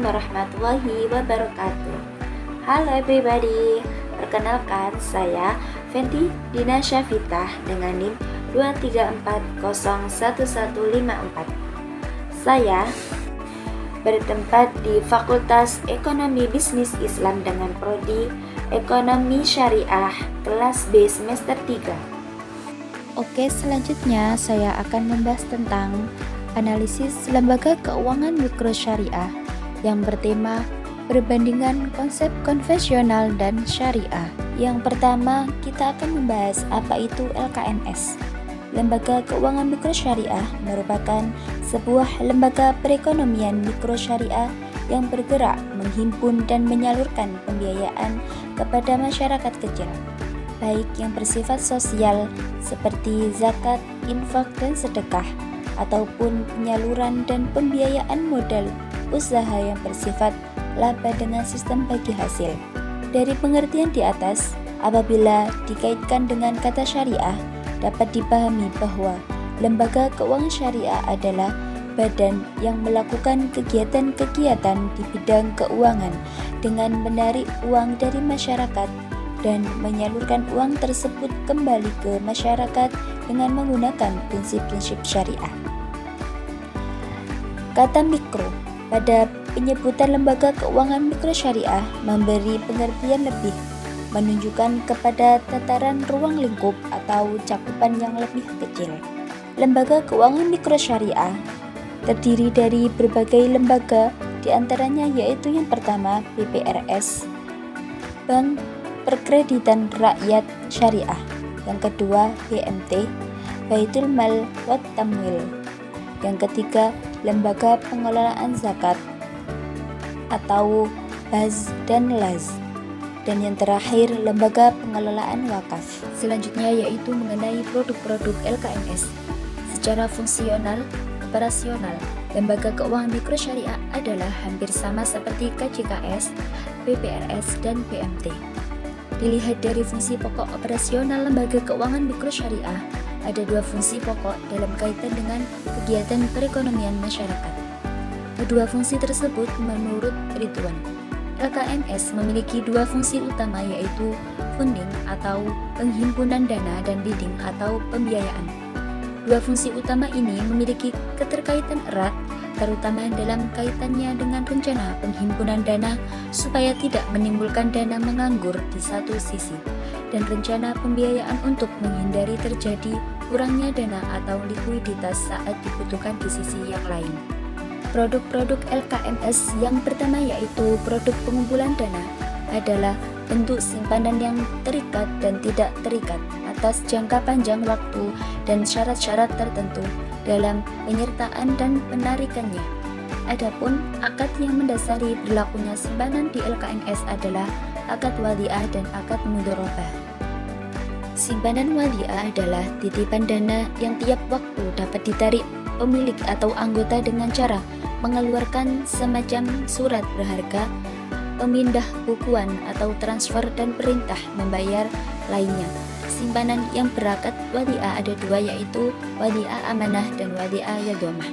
warahmatullahi wabarakatuh. Halo everybody, perkenalkan saya Fenty Dina Syafitah dengan NIM 234011154. Saya bertempat di Fakultas Ekonomi Bisnis Islam dengan prodi Ekonomi Syariah kelas B semester 3. Oke, selanjutnya saya akan membahas tentang analisis lembaga keuangan mikro syariah yang bertema perbandingan konsep konvensional dan syariah. Yang pertama, kita akan membahas apa itu LKMS. Lembaga keuangan mikro syariah merupakan sebuah lembaga perekonomian mikro syariah yang bergerak menghimpun dan menyalurkan pembiayaan kepada masyarakat kecil, baik yang bersifat sosial seperti zakat, infak, dan sedekah, ataupun penyaluran dan pembiayaan modal usaha yang bersifat laba dengan sistem bagi hasil. Dari pengertian di atas, apabila dikaitkan dengan kata syariah, dapat dipahami bahwa lembaga keuangan syariah adalah badan yang melakukan kegiatan-kegiatan di bidang keuangan dengan menarik uang dari masyarakat dan menyalurkan uang tersebut kembali ke masyarakat dengan menggunakan prinsip-prinsip syariah. Kata mikro pada penyebutan lembaga keuangan mikro syariah memberi pengertian lebih, menunjukkan kepada tataran ruang lingkup atau cakupan yang lebih kecil. Lembaga keuangan mikro syariah terdiri dari berbagai lembaga, diantaranya yaitu yang pertama BPRS, Bank Perkreditan Rakyat Syariah, yang kedua BMT, Baitul Mal wat Tamwil, yang ketiga Lembaga Pengelolaan Zakat atau BAZ dan LAZ, dan yang terakhir Lembaga Pengelolaan Wakaf. Selanjutnya yaitu mengenai produk-produk LKMS. Secara fungsional, operasional, lembaga keuangan mikro syariah adalah hampir sama seperti KJKS, BPRS, dan BMT. Dilihat dari fungsi pokok operasional lembaga keuangan mikro syariah, ada dua fungsi pokok dalam kaitan dengan kegiatan perekonomian masyarakat. Kedua fungsi tersebut menurut Ridwan. LKMS memiliki dua fungsi utama yaitu funding atau penghimpunan dana dan leading atau pembiayaan. Dua fungsi utama ini memiliki keterkaitan erat, terutama dalam kaitannya dengan rencana penghimpunan dana supaya tidak menimbulkan dana menganggur di satu sisi, dan rencana pembiayaan untuk menghindari terjadi kurangnya dana atau likuiditas saat dibutuhkan di sisi yang lain. Produk-produk LKMS yang pertama yaitu produk pengumpulan dana adalah bentuk simpanan yang terikat dan tidak terikat atas jangka panjang waktu dan syarat-syarat tertentu dalam penyertaan dan penarikannya. Adapun akad yang mendasari berlakunya simpanan di LKMS adalah akad wadiah dan akad mudharabah. Simpanan wadiah adalah titipan dana yang tiap waktu dapat ditarik pemilik atau anggota dengan cara mengeluarkan semacam surat berharga, pemindah bukuan atau transfer, dan perintah membayar lainnya. Simpanan yang berakad wadiah ada dua yaitu wadiah amanah dan wadiah yadomah.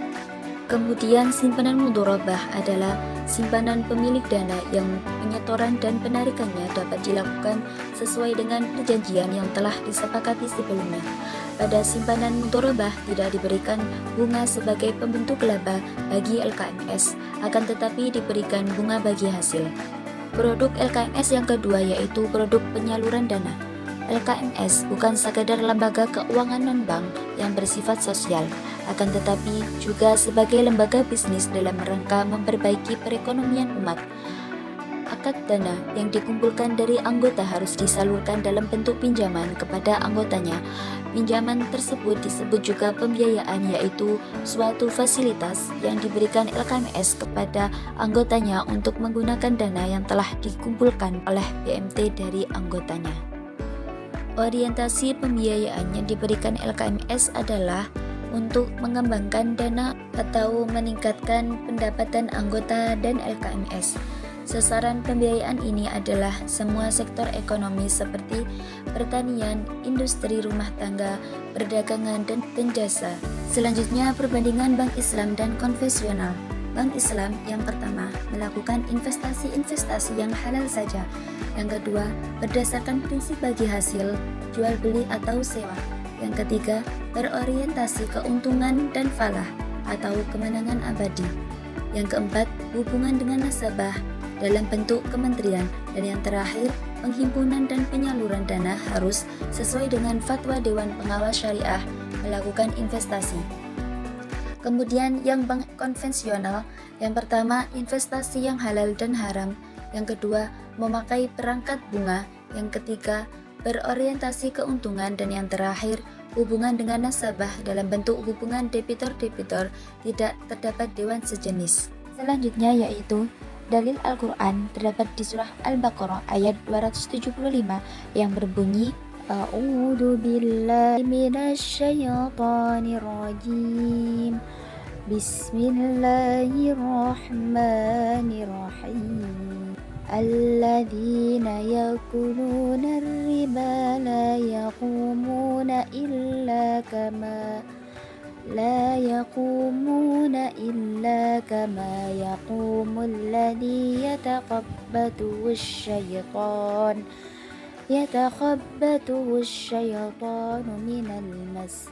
Kemudian simpanan mudharabah adalah simpanan pemilik dana yang penyetoran dan penarikannya dapat dilakukan sesuai dengan perjanjian yang telah disepakati sebelumnya. Pada simpanan mudharabah tidak diberikan bunga sebagai pembentuk laba bagi LKMS, akan tetapi diberikan bunga bagi hasil. Produk LKMS yang kedua yaitu produk penyaluran dana. LKMS bukan sekadar lembaga keuangan non-bank yang bersifat sosial, akan tetapi juga sebagai lembaga bisnis dalam rangka memperbaiki perekonomian umat. Akad dana yang dikumpulkan dari anggota harus disalurkan dalam bentuk pinjaman kepada anggotanya. Pinjaman tersebut disebut juga pembiayaan, yaitu suatu fasilitas yang diberikan LKMS kepada anggotanya untuk menggunakan dana yang telah dikumpulkan oleh BMT dari anggotanya. Orientasi pembiayaan yang diberikan LKMS adalah untuk mengembangkan dana atau meningkatkan pendapatan anggota dan LKMS. Sasaran pembiayaan ini adalah semua sektor ekonomi seperti pertanian, industri rumah tangga, perdagangan, dan jasa. Selanjutnya, perbandingan bank Islam dan konvensional. Bank Islam yang pertama melakukan investasi-investasi yang halal saja. Yang kedua, berdasarkan prinsip bagi hasil, jual beli atau sewa. Yang ketiga, berorientasi keuntungan dan falah atau kemenangan abadi. Yang keempat, hubungan dengan nasabah dalam bentuk kementerian. Dan yang terakhir, penghimpunan dan penyaluran dana harus sesuai dengan fatwa Dewan Pengawas Syariah melakukan investasi. Kemudian yang bank konvensional, yang pertama investasi yang halal dan haram, yang kedua memakai perangkat bunga, yang ketiga berorientasi keuntungan, dan yang terakhir hubungan dengan nasabah dalam bentuk hubungan debitor-debitor tidak terdapat dewan sejenis. Selanjutnya yaitu dalil Al-Quran terdapat di surah Al-Baqarah ayat 275 yang berbunyi A'udzu billahi minasyaitonir rajim. Bismillahirrahmanirrahim. Alladzina yakuluna riba la yaqumuna illa kama yaqumul ladzi yatakhabbatuhu asyaitanu minal mas.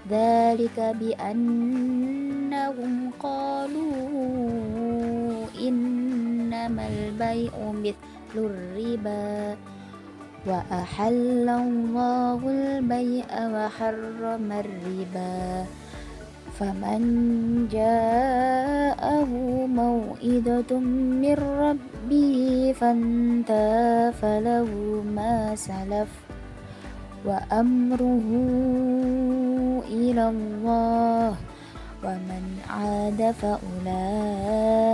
Dzalika biannahum qalu innamal bai'u mithlur riba wa ahallallahu al-bai'a wa harramar riba. Faman ja'ahu mau'idatun min rabbih fantaha falahu ma salaf wa amruhu ila Allah wa man 'ada fa ulaika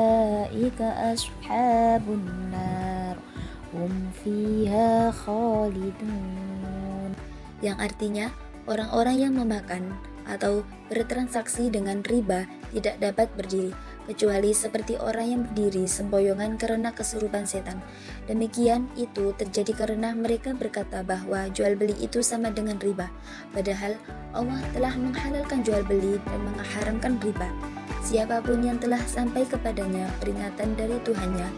ashabun nar hum fiha khalidun. Yang artinya orang-orang yang memakan atau bertransaksi dengan riba tidak dapat berdiri kecuali seperti orang yang berdiri sempoyongan karena kesurupan setan. Demikian itu terjadi karena mereka berkata bahwa jual beli itu sama dengan riba, padahal Allah telah menghalalkan jual beli dan mengharamkan riba. Siapapun yang telah sampai kepadanya peringatan dari Tuhannya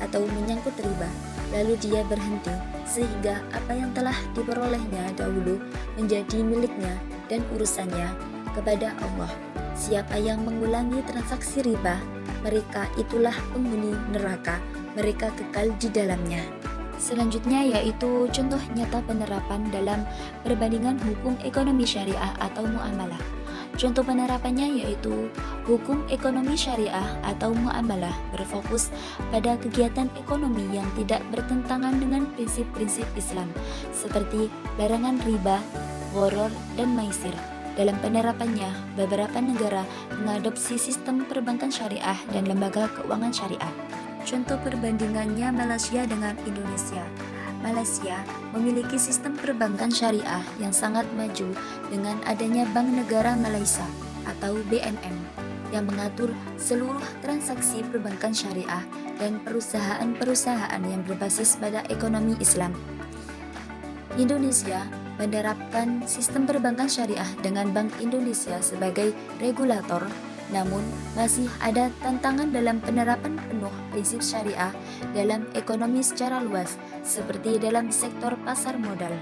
atau menyangkut riba, lalu dia berhenti sehingga apa yang telah diperolehnya dahulu menjadi miliknya dan urusannya kepada Allah. Siapa yang mengulangi transaksi riba, mereka itulah penghuni neraka, mereka kekal di dalamnya. Selanjutnya yaitu contoh nyata penerapan dalam perbandingan hukum ekonomi syariah atau muamalah. Contoh penerapannya yaitu hukum ekonomi syariah atau muamalah berfokus pada kegiatan ekonomi yang tidak bertentangan dengan prinsip-prinsip Islam seperti larangan riba, gharar, dan maisir. Dalam penerapannya, beberapa negara mengadopsi sistem perbankan syariah dan lembaga keuangan syariah. Contoh perbandingannya Malaysia dengan Indonesia. Malaysia memiliki sistem perbankan syariah yang sangat maju dengan adanya Bank Negara Malaysia atau BNM yang mengatur seluruh transaksi perbankan syariah dan perusahaan-perusahaan yang berbasis pada ekonomi Islam. Indonesia menerapkan sistem perbankan syariah dengan Bank Indonesia sebagai regulator, namun masih ada tantangan dalam penerapan penuh prinsip syariah dalam ekonomi secara luas, seperti dalam sektor pasar modal.